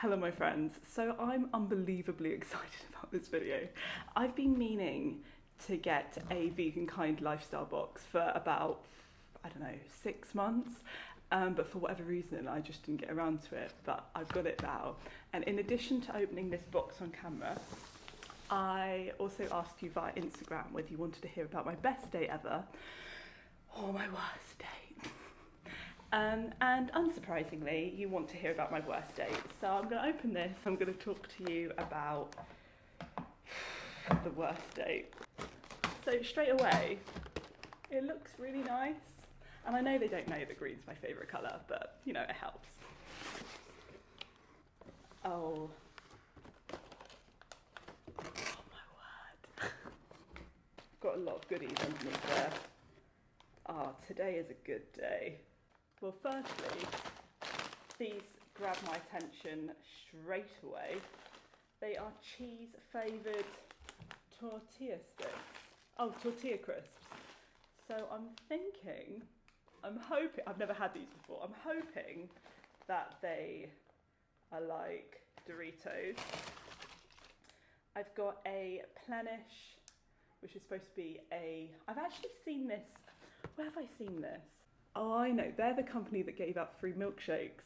Hello my friends, so I'm unbelievably excited about this video. I've been meaning to get a TheVeganKind lifestyle box for about, I don't know, 6 months, but for whatever reason I just didn't get around to it, but I've got it now. And in addition to opening this box on camera, I also asked you via Instagram whether you wanted to hear about my best day ever or my worst day. And unsurprisingly, you want to hear about my worst date. So I'm going to open this. I'm going to talk to you about the worst date. So straight away, it looks really nice. And I know they don't know that green's my favourite colour, but you know, it helps. Oh my word. Got a lot of goodies underneath there. Today is a good day. Well, firstly, these grab my attention straight away. They are cheese-flavoured tortilla sticks. Oh, tortilla crisps. So I'm hoping, I've never had these before, I'm hoping that they are like Doritos. I've got a Plenish, which is supposed to be I've actually seen this, where have I seen this? Oh, I know, they're the company that gave out free milkshakes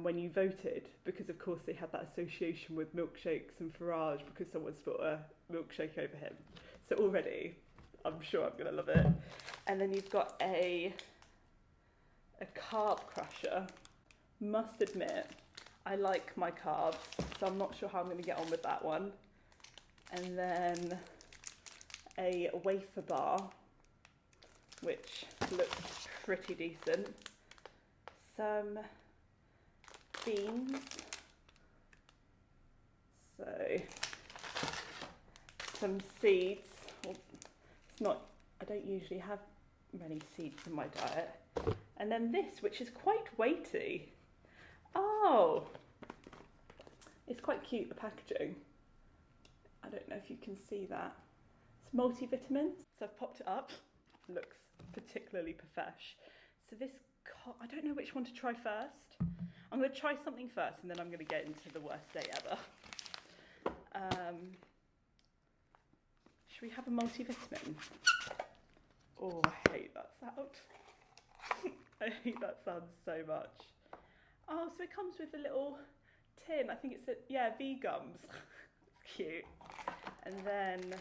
when you voted, because of course they had that association with milkshakes and Farage because someone spilled a milkshake over him. So already, I'm sure I'm gonna love it. And then you've got a carb crusher. Must admit, I like my carbs, so I'm not sure how I'm gonna get on with that one. And then a wafer bar, which looks pretty decent. Some beans. So some seeds. Well, I don't usually have many seeds in my diet. And then this, which is quite weighty. Oh, it's quite cute, the packaging. I don't know if you can see that. It's multivitamins. So I've popped it up. Looks particularly profesh. So this, I don't know which one to try first. I'm going to try something first and then I'm going to get into the worst day ever. Should we have a multivitamin? Oh, I hate that sound. I hate that sound so much. Oh, so it comes with a little tin. I think it's V-gums. It's cute. And then,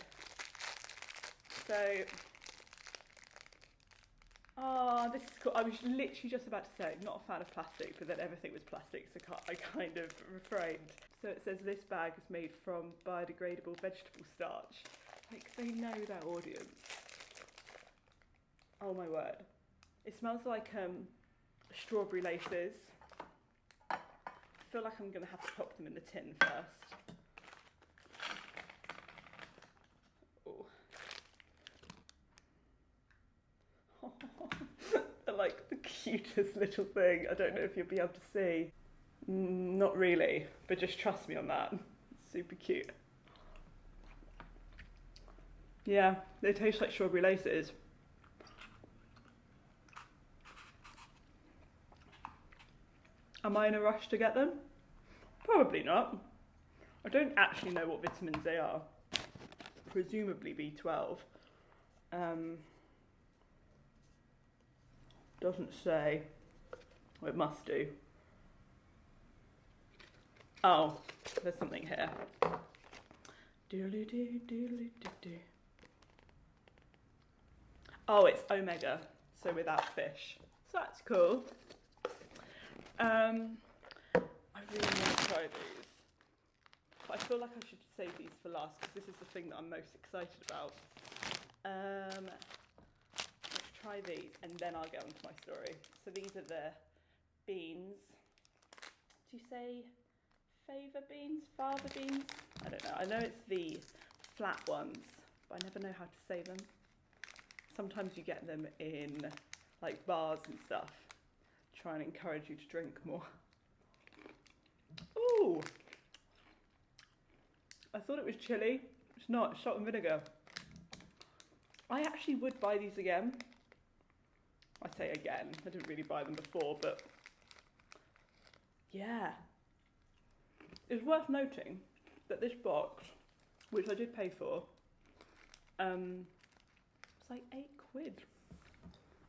this is cool. I was literally just about to say, not a fan of plastic, but then everything was plastic, so I kind of refrained. So it says this bag is made from biodegradable vegetable starch. Like, they know their audience. Oh my word. It smells like strawberry laces. I feel like I'm going to have to pop them in the tin first. Oh. They're like the cutest little thing. I don't know if you'll be able to see. Not really, but just trust me on that. It's super cute. Yeah, they taste like strawberry laces. Am I in a rush to get them? Probably not. I don't actually know what vitamins they are. Presumably B12. Doesn't say. Well, it must do. Oh, there's something here. Doodly-doo. Oh, it's omega, so without fish. So that's cool. I really want to try these. But I feel like I should save these for last because this is the thing that I'm most excited about. Let's try these and then I'll get on to my story. So these are the beans. Do you say fava beans? Fava beans? I don't know. I know it's the flat ones, but I never know how to say them. Sometimes you get them in like bars and stuff. Try and encourage you to drink more. Ooh! I thought it was chili. It's not. It's salt and vinegar. I actually would buy these again. I say again. I didn't really buy them before, but yeah. It's worth noting that this box, which I did pay for, it's like £8.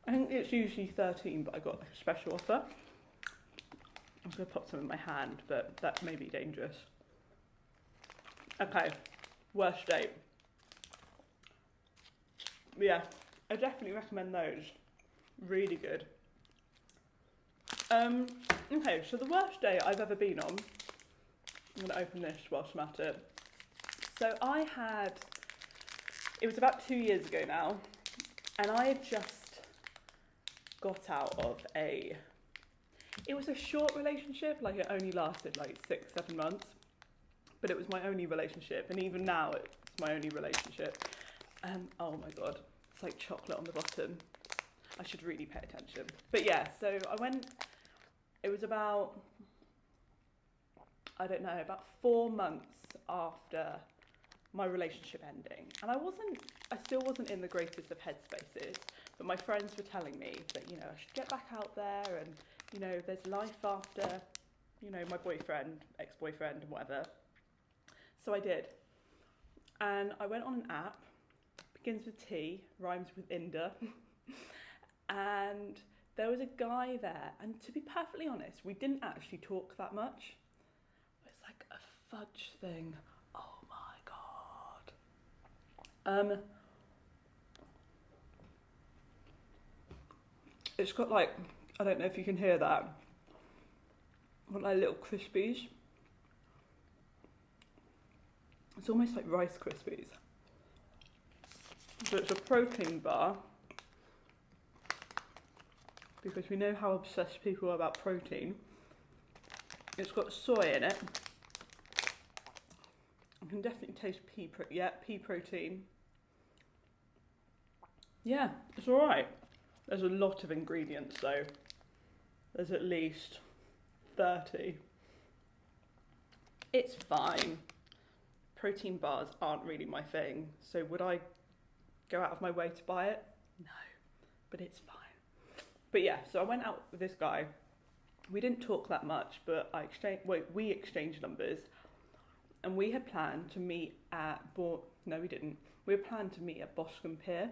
I think it's usually 13, but I got like a special offer. I was going to pop some in my hand, but that may be dangerous. Okay, worst date. Yeah, I definitely recommend those. Really good. Okay, so the worst date I've ever been on. I'm going to open this whilst I'm at it. So it was about 2 years ago now, and I had just got out of it was a short relationship, like it only lasted like 6-7 months, but it was my only relationship, and even now it's my only relationship. Oh my God, it's like chocolate on the bottom. I should really pay attention. But yeah, so it was about, I don't know, about 4 months after my relationship ending. And I still wasn't in the greatest of headspaces, but my friends were telling me that, you know, I should get back out there and, you know, there's life after, you know, my boyfriend, ex-boyfriend and whatever. So I did. And I went on an app, begins with T, rhymes with Inder. And there was a guy there, and to be perfectly honest, we didn't actually talk that much. It's like a fudge thing. Oh my God. It's got like, I don't know if you can hear that, got like little Crispies. It's almost like Rice Krispies. So it's a protein bar, because we know how obsessed people are about protein. It's got soy in it. I can definitely taste pea protein. Yeah, it's all right. There's a lot of ingredients though. There's at least 30. It's fine. Protein bars aren't really my thing, so would I go out of my way to buy it? No, but it's fine. But yeah, so I went out with this guy. We didn't talk that much, but we exchanged numbers, and we had planned to meet at no, we didn't. We had planned to meet at Boscombe Pier.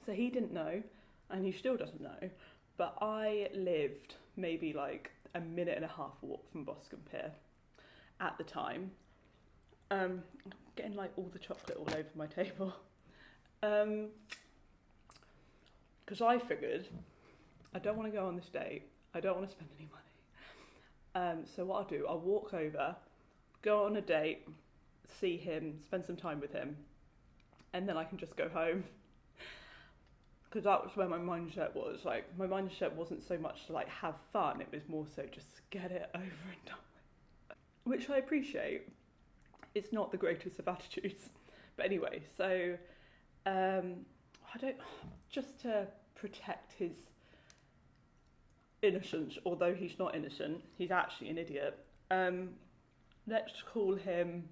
So he didn't know, and he still doesn't know, but I lived maybe like a minute and a half walk from Boscombe Pier at the time. Getting like all the chocolate all over my table. Because I figured I don't want to go on this date. I don't want to spend any money. So what I'll do, I'll walk over, go on a date, see him, spend some time with him, and then I can just go home. Because that was where my mindset was. Like, my mindset wasn't so much to like have fun, it was more so just get it over and done with. Which I appreciate. It's not the greatest of attitudes. But anyway, so just to protect his innocence, although he's not innocent, he's actually an idiot. Let's call him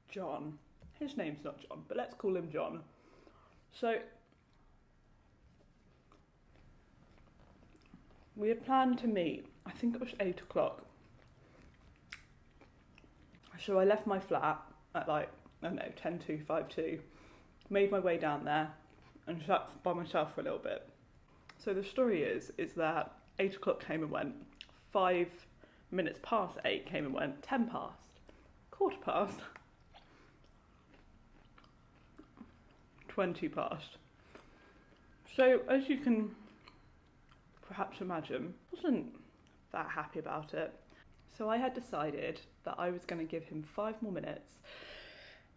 John. His name's not John, but let's call him John. So we had planned to meet, I think it was 8 o'clock. So I left my flat at like, I don't know, 10:02, 5:02, made my way down there and sat by myself for a little bit. So the story is that 8 o'clock came and went, 5 minutes past 8 came and went, 10 past, quarter past, 20 past. So as you can perhaps imagine, I wasn't that happy about it. So I had decided that I was going to give him 5 more minutes,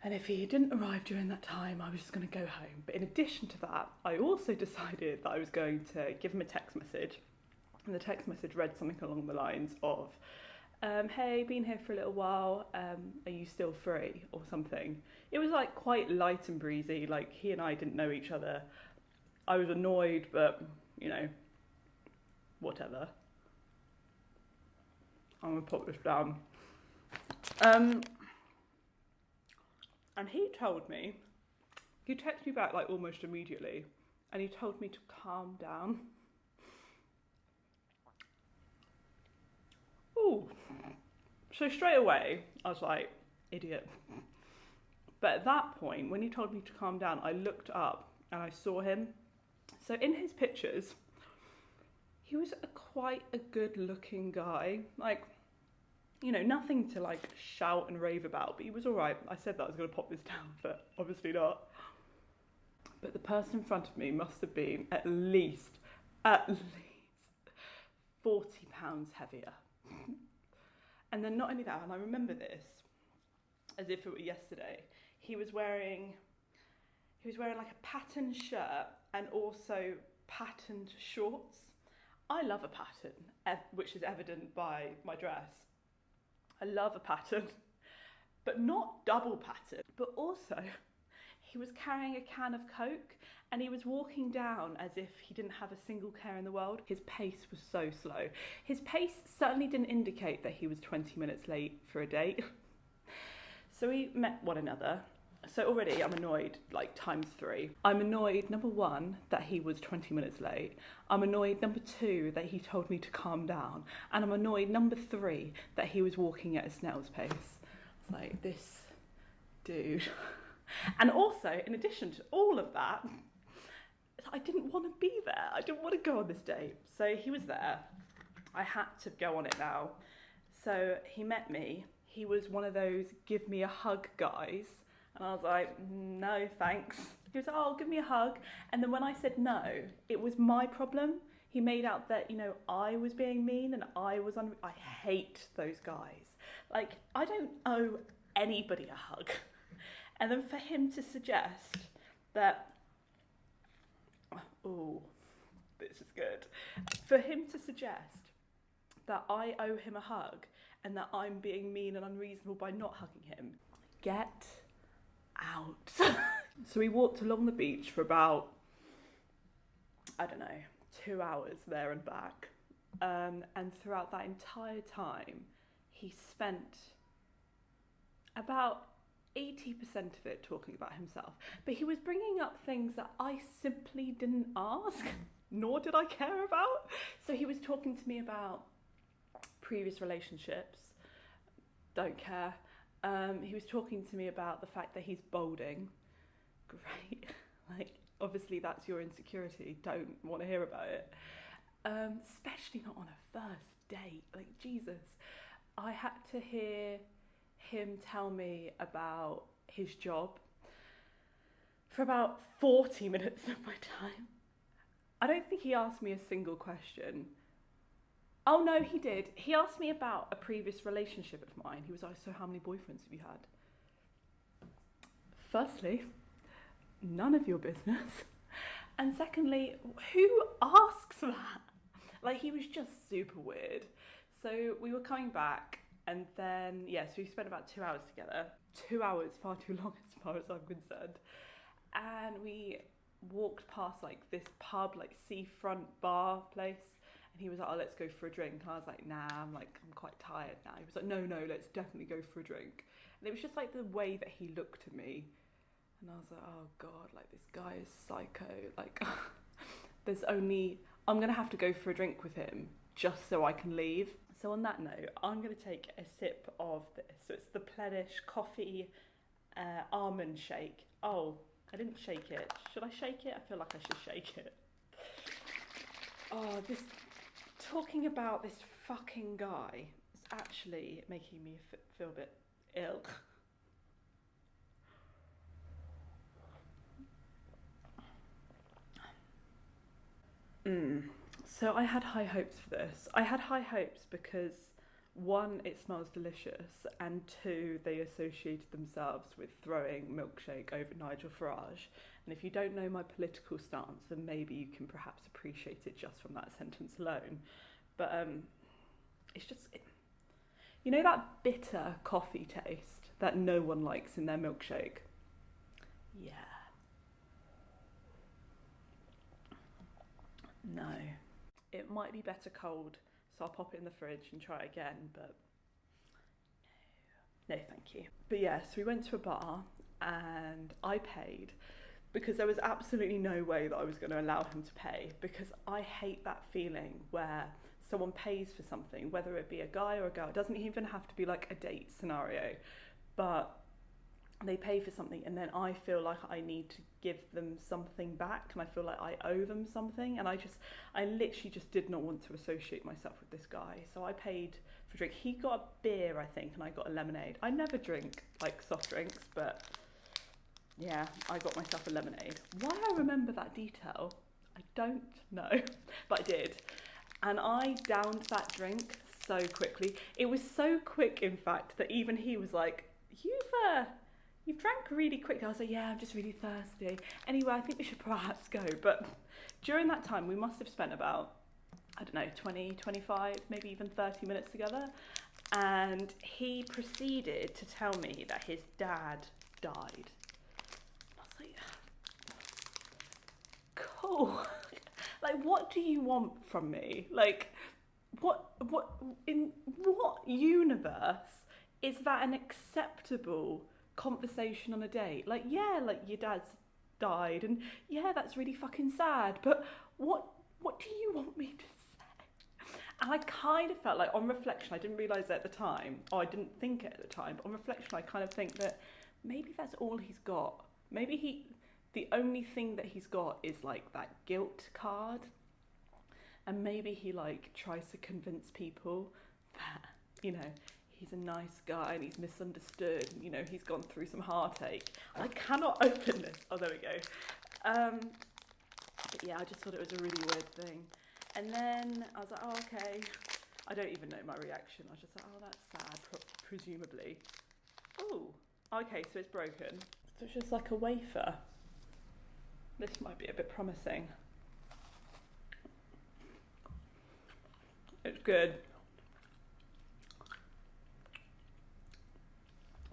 and if he didn't arrive during that time, I was just going to go home. But in addition to that, I also decided that I was going to give him a text message, and the text message read something along the lines of, hey, been here for a little while, are you still free, or something. It was like quite light and breezy, like he and I didn't know each other. I was annoyed, but you know, whatever. I'm going to put this down. And he told me, he texted me back like almost immediately, and he told me to calm down. Ooh. So straight away, I was like, idiot. But at that point, when he told me to calm down, I looked up and I saw him. So in his pictures, he was quite a good looking guy. Like, you know, nothing to like shout and rave about, but he was all right. I said that I was going to pop this down, but obviously not. But the person in front of me must have been at least 40 pounds heavier. And then not only that, and I remember this as if it were yesterday, he was wearing like a patterned shirt and also patterned shorts. I love a pattern, which is evident by my dress. I love a pattern, but not double pattern. But also, he was carrying a can of Coke and he was walking down as if he didn't have a single care in the world. His pace was so slow. His pace certainly didn't indicate that he was 20 minutes late for a date. So we met one another. So already I'm annoyed, like ×3. I'm annoyed, number one, that he was 20 minutes late. I'm annoyed, number two, that he told me to calm down. And I'm annoyed, number three, that he was walking at a snail's pace. It's like, this dude. And also, in addition to all of that, I didn't want to be there. I didn't want to go on this date. So he was there. I had to go on it now. So he met me. He was one of those give me a hug guys. And I was like, no, thanks. He was like, oh, give me a hug. And then when I said no, it was my problem. He made out that, you know, I was being mean and I was I hate those guys. Like, I don't owe anybody a hug. And then for him to suggest that, oh, this is good. For him to suggest that I owe him a hug and that I'm being mean and unreasonable by not hugging him, get out. So we walked along the beach for about, I don't know, 2 hours there and back. And throughout that entire time, he spent about 80% of it talking about himself. But he was bringing up things that I simply didn't ask, nor did I care about. So he was talking to me about previous relationships. Don't care. He was talking to me about the fact that he's balding. Great. Like, obviously that's your insecurity. Don't want to hear about it. Especially not on a first date. Like, Jesus. I had to hear him tell me about his job for about 40 minutes of my time. I don't think he asked me a single question. Oh no, he did. He asked me about a previous relationship of mine. He was like, so how many boyfriends have you had? Firstly, none of your business. And secondly, who asks that? Like, he was just super weird. So we were coming back and then, yes, we spent about 2 hours together. 2 hours, far too long as far as I'm concerned. And we walked past like this pub, like seafront bar place. And he was like, oh, let's go for a drink. And I was like, nah, I'm quite tired now. He was like, no, let's definitely go for a drink. And it was just like the way that he looked at me. And I was like, oh God, like this guy is psycho. Like, I'm going to have to go for a drink with him just so I can leave. So on that note, I'm going to take a sip of this. So it's the Plenish coffee almond shake. Oh, I didn't shake it. Should I shake it? I feel like I should shake it. Oh, talking about this fucking guy is actually making me feel a bit ill. So I had high hopes for this. I had high hopes because, one, it smells delicious, and two, they associated themselves with throwing milkshake over Nigel Farage. And if you don't know my political stance, then maybe you can perhaps appreciate it just from that sentence alone. But it's just, you know that bitter coffee taste that no one likes in their milkshake? Yeah. No. It might be better cold, so I'll pop it in the fridge and try it again, but no thank you. But yes, we went to a bar and I paid because there was absolutely no way that I was going to allow him to pay, because I hate that feeling where someone pays for something, whether it be a guy or a girl, it doesn't even have to be like a date scenario, but they pay for something and then I feel like I need to give them something back and I feel like I owe them something, and I literally just did not want to associate myself with this guy. So I paid for a drink. He got a beer, I think, and I got a lemonade. I never drink like soft drinks, but yeah, I got myself a lemonade. Why I remember that detail, I don't know, but I did. And I downed that drink so quickly. It was so quick, in fact, that even he was like, you've drank really quick. I was like, yeah, I'm just really thirsty. Anyway, I think we should perhaps go. But during that time, we must have spent about, I don't know, 20, 25, maybe even 30 minutes together. And he proceeded to tell me that his dad died. I was like, cool. Like, what do you want from me? Like, in what universe is that an acceptable conversation on a date? Like, yeah, like your dad's died and yeah, that's really fucking sad, but what do you want me to say? And I kind of felt like, on reflection, I didn't realise it at the time, or I didn't think it at the time, but on reflection I kind of think that maybe that's all he's got. Maybe the only thing that he's got is like that guilt card, and maybe he like tries to convince people that, you know, he's a nice guy and he's misunderstood, and, you know, he's gone through some heartache. I cannot open this. Oh, there we go. But yeah, I just thought it was a really weird thing. And then I was like, oh, okay. I don't even know my reaction. I was just like, oh, that's sad, presumably. Oh, okay, so it's broken. So it's just like a wafer. This might be a bit promising. It's good.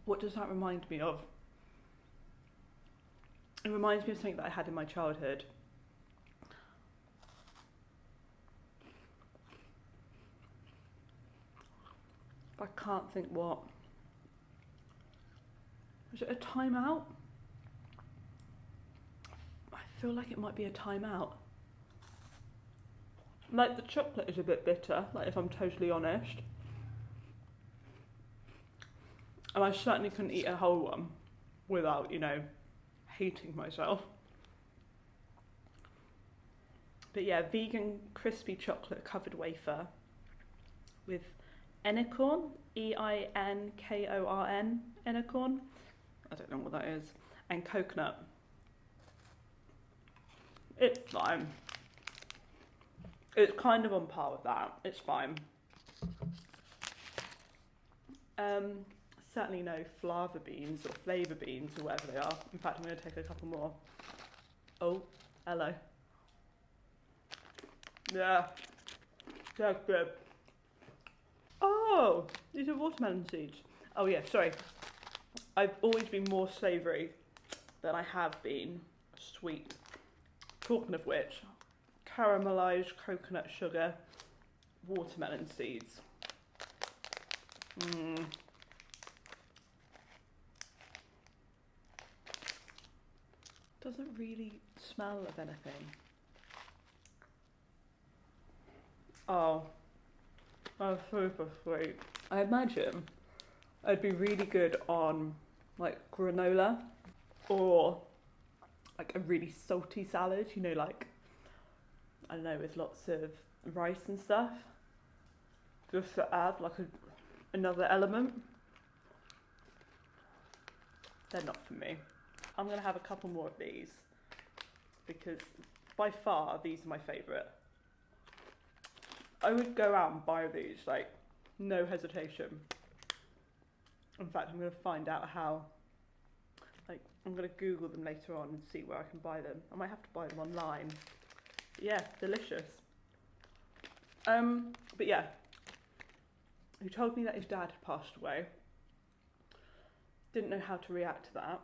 What does that remind me of? It reminds me of something that I had in my childhood. I can't think what. Was it a timeout? I feel like it might be a timeout. Like, the chocolate is a bit bitter, like, if I'm totally honest. And I certainly couldn't eat a whole one without, you know, hating myself. But yeah, vegan crispy chocolate covered wafer with Ennicorn, Einkorn, Ennicorn. I don't know what that is. And coconut. It's fine. It's kind of on par with that. It's fine. Certainly no flava beans or flavour beans or whatever they are. In fact, I'm going to take a couple more. Oh, hello. Yeah, that's good. Oh, these are watermelon seeds. Oh yeah, sorry. I've always been more savoury than I have been sweet. Talking of which, caramelised coconut sugar, watermelon seeds. Doesn't really smell of anything. Oh, that's super sweet. I imagine it'd be really good on like granola or like a really salty salad, you know, like, I don't know, with lots of rice and stuff, just to add like another element. They're not for me. I'm going to have a couple more of these because by far these are my favourite. I would go out and buy these, like, no hesitation. In fact, I'm going to find out how, like, I'm going to Google them later on and see where I can buy them. I might have to buy them online. But yeah, delicious. But yeah, he told me that his dad had passed away. Didn't know how to react to that.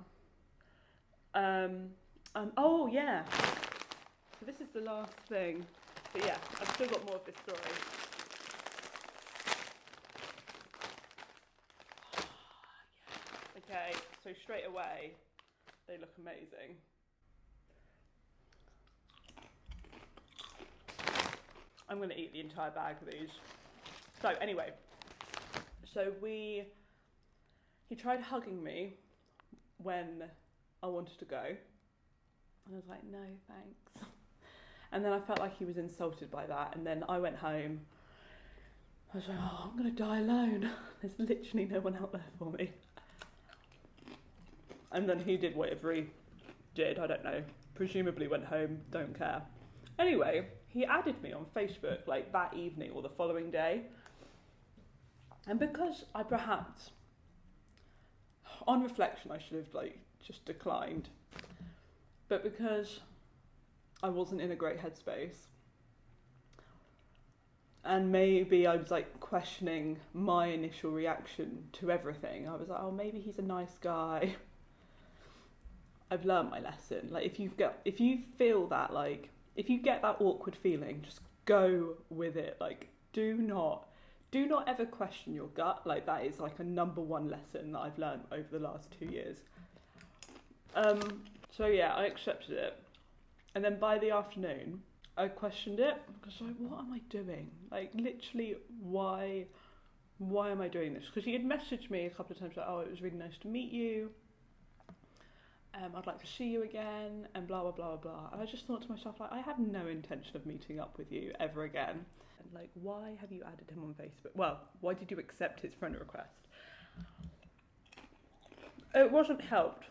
Oh yeah, so this is the last thing. But yeah, I've still got more of this story. Okay, so straight away, they look amazing. I'm going to eat the entire bag of these. So anyway, he tried hugging me when I wanted to go. And I was like, no, thanks. And then I felt like he was insulted by that. And then I went home. I was like, oh, I'm going to die alone. There's literally no one out there for me. And then he did whatever he did, I don't know. Presumably went home, don't care. Anyway, he added me on Facebook like that evening or the following day. And because I perhaps, on reflection, I should have like just declined. But because I wasn't in a great headspace, and maybe I was like questioning my initial reaction to everything. I was like, oh, maybe he's a nice guy. I've learned my lesson. Like if you feel that, like if you get that awkward feeling, just go with it. Like do not ever question your gut. Like that is like a number one lesson that I've learned over the last 2 years. So yeah, I accepted it. And then by the afternoon, I questioned it because like, what am I doing? Like literally, why am I doing this? Because he had messaged me a couple of times like, oh, it was really nice to meet you. I'd like to see you again, and blah blah blah blah. And I just thought to myself, like, I have no intention of meeting up with you ever again. And like, why have you added him on Facebook? Well, why did you accept his friend request? It wasn't helped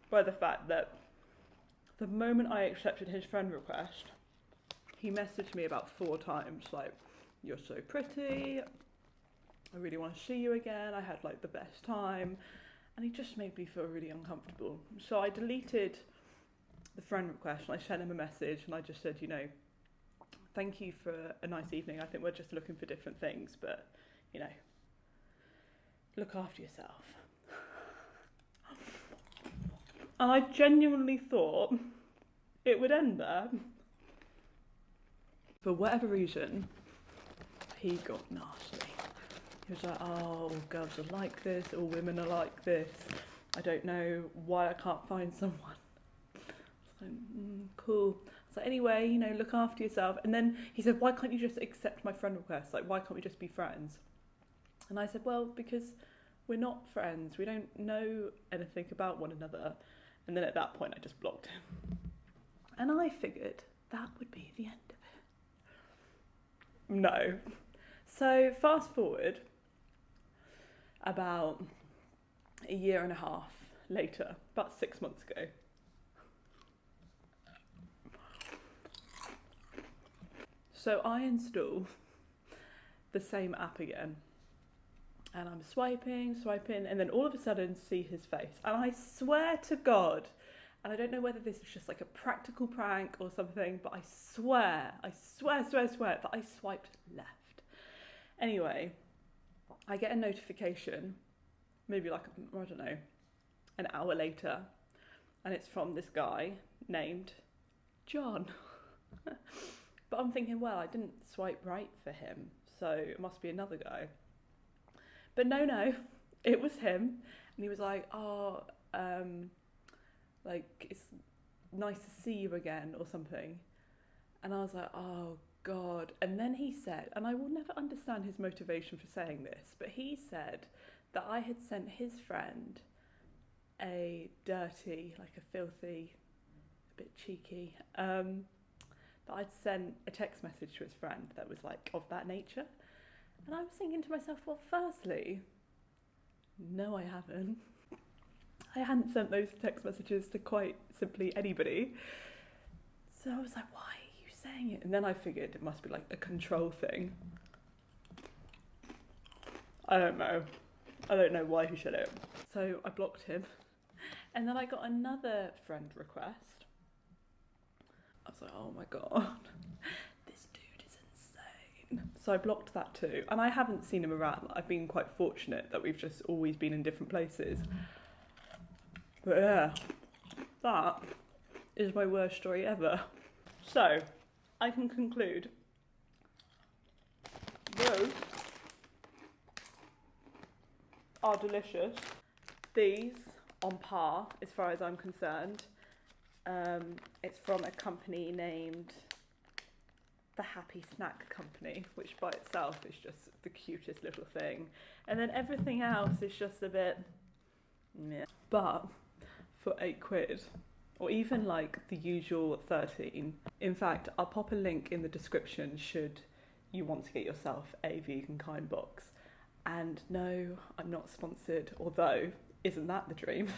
by the fact that the moment I accepted his friend request, he messaged me about 4 times, like, you're so pretty, I really want to see you again, I had like the best time, and he just made me feel really uncomfortable. So I deleted the friend request and I sent him a message and I just said, you know, thank you for a nice evening, I think we're just looking for different things, but, you know, look after yourself. And I genuinely thought it would end there. For whatever reason, he got nasty. He was like, oh, all girls are like this, all women are like this. I don't know why I can't find someone. I was like, cool. So anyway, you know, look after yourself. And then he said, why can't you just accept my friend request? Like, why can't we just be friends? And I said, well, because we're not friends. We don't know anything about one another. And then at that point, I just blocked him. And I figured that would be the end of it. No. So fast forward about a year and a half later, about 6 months ago. So I install the same app again. And I'm swiping, and then all of a sudden see his face. And I swear to God, and I don't know whether this is just like a practical prank or something, but I swear that I swiped left. Anyway, I get a notification, maybe like, I don't know, an hour later, and it's from this guy named John. But I'm thinking, well, I didn't swipe right for him, so it must be another guy. But no, it was him. And he was like, oh, like, it's nice to see you again or something. And I was like, oh, God. And then he said, and I will never understand his motivation for saying this, but he said that I had sent his friend a dirty, like a filthy, a bit cheeky, that I'd sent a text message to his friend that was like of that nature. And I was thinking to myself, well, firstly, no, I haven't. I hadn't sent those text messages to quite simply anybody. So I was like, why are you saying it? And then I figured it must be like a control thing. I don't know why he said it. So I blocked him. And then I got another friend request. I was like, oh my God. So I blocked that too. And I haven't seen him around. I've been quite fortunate that we've just always been in different places. But yeah, that is my worst story ever. So, I can conclude. Those are delicious. These on par, as far as I'm concerned. It's from a company named the Happy Snack Company, which by itself is just the cutest little thing. And then everything else is just a bit meh. But for £8, or even like the usual 13, in fact, I'll pop a link in the description should you want to get yourself a TheVeganKind box. And no, I'm not sponsored, although isn't that the dream?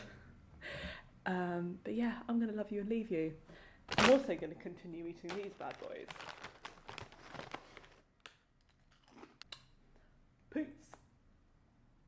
But yeah, I'm gonna love you and leave you. I'm also gonna continue eating these bad boys. Peace.